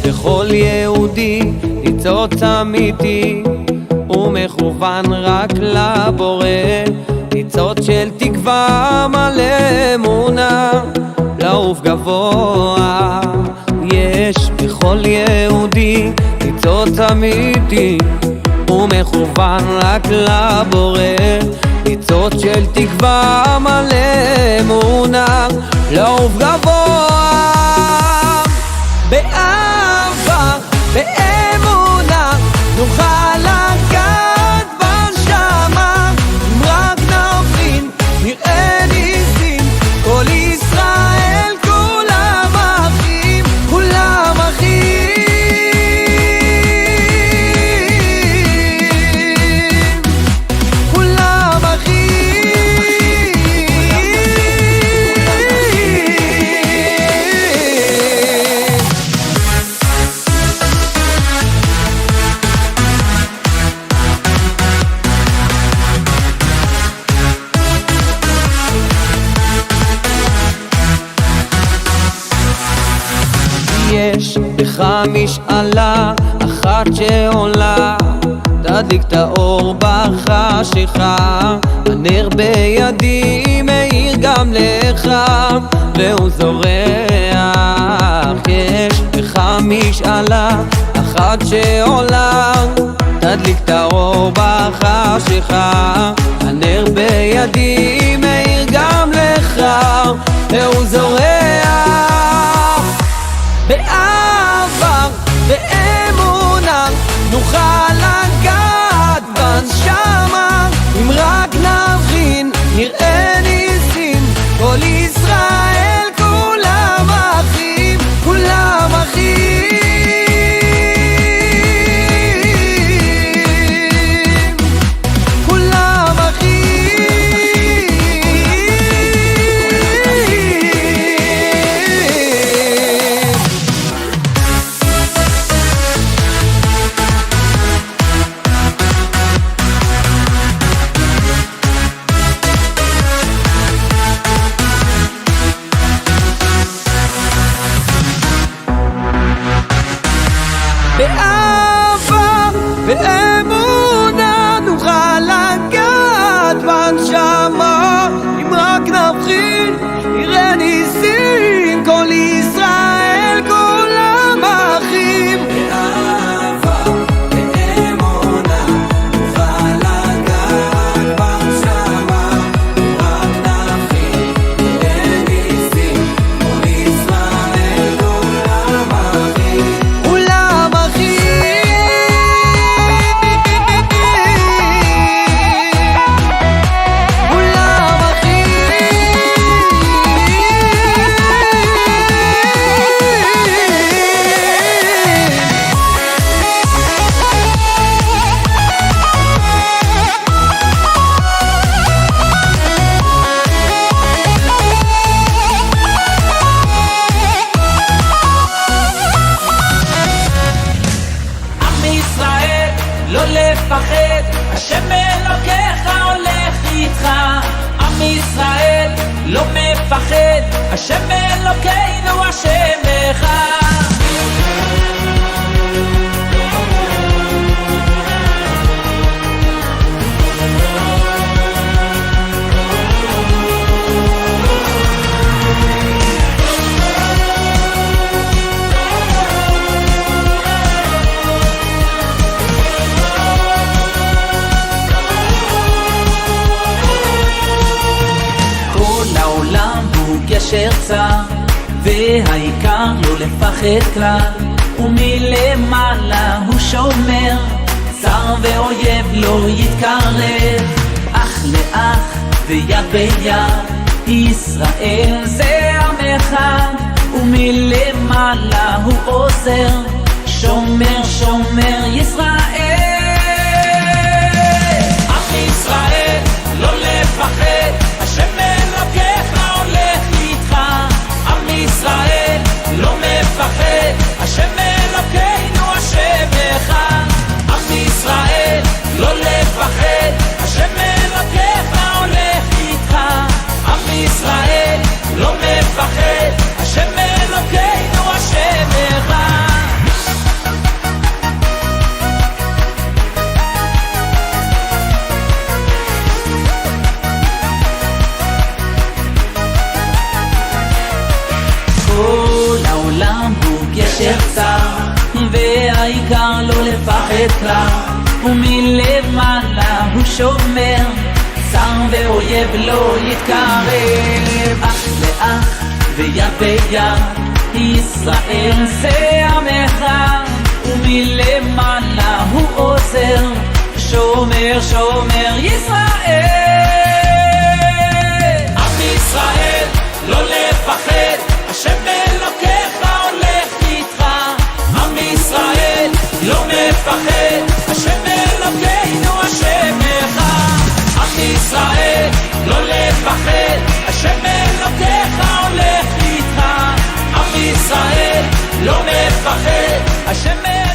בכל יהודי ניצוץ אמיתי ומכוון רק לבורא, ניצוץ של תקווה מלא אמונה, לעוף גבוה. יש בכל יהודי ניצוץ אמיתי ומכוון רק לבורא, ניצוץ של תקווה מלא אמונה, לעוף גבוה. באהבה, באמונה, נוכל לגעת בנשמה, אם רק נבין, נראה ניסים, כל ישראל כולם אחים, כולם אחים, כולם אחים. יש בך משאלה אחת שעולה, תדליק את האור בחשיכה, הנר בידי מאיר גם לך והוא זורח. יש בך משאלה אחת שעולה, תדליק את האור בחשיכה, הנר בידי מאיר גם לך והוא זורח. באהבה, באמונה, נוכל לגעת בנשמה, אם רק נבין, נראה ניסים, כל ישראל כולם אחים, כולם אחים, כולם אחים. באהבה, באמונה, נוכל לגעת בנשמה, אם רק נבחין, נראה ניסים, כל ישראל כולם אחים. באהבה, באמונה, נוכל לגעת בנשמה, אם רק נבחין, נראה ניסים, כל ישראל כולם אחים, כולם אחים. לא לפחד, השם אלוקיך הולך איתך. עם ישראל לא מפחד, השם אלוקינו השם אחד. גשר צר, והעיקר לא לפחד כלל, ומלמעלה הוא שומר, צר ואויב לא יתקרב, אח לאח ויד ביד, ישראל זה עמך, ומלמעלה הוא עוזר, שומר שומר ישראל. עם ישראל לא לפחד, השם אלוקיך הולך איתך. עם ישראל לא מפחד, השם אלוקינו השם אחד. עם ישראל לא לפחד, השם אלוקיך הולך איתך. עם ישראל לא מפחד, השם אלוקינו השם אחד. כל העולם הוא גשר צר, והעיקר לא לפחד כלל, ומלמעלה הוא שומר, צר ואויב לא יתקרב. אח לאח ויד ביד, ישראל זה עמך, ומלמעלה הוא עוזר, שומר שומר ישראל. עם ישראל לא לפחד, השם אלוקיך הולך איתך. עם ישראל לא מפחד, השם אלוקינו השם אחד. עם ישראל לא לפחד, השם אלוקיך הולך איתך. עם ישראל לא מפחד, השם אלוקיך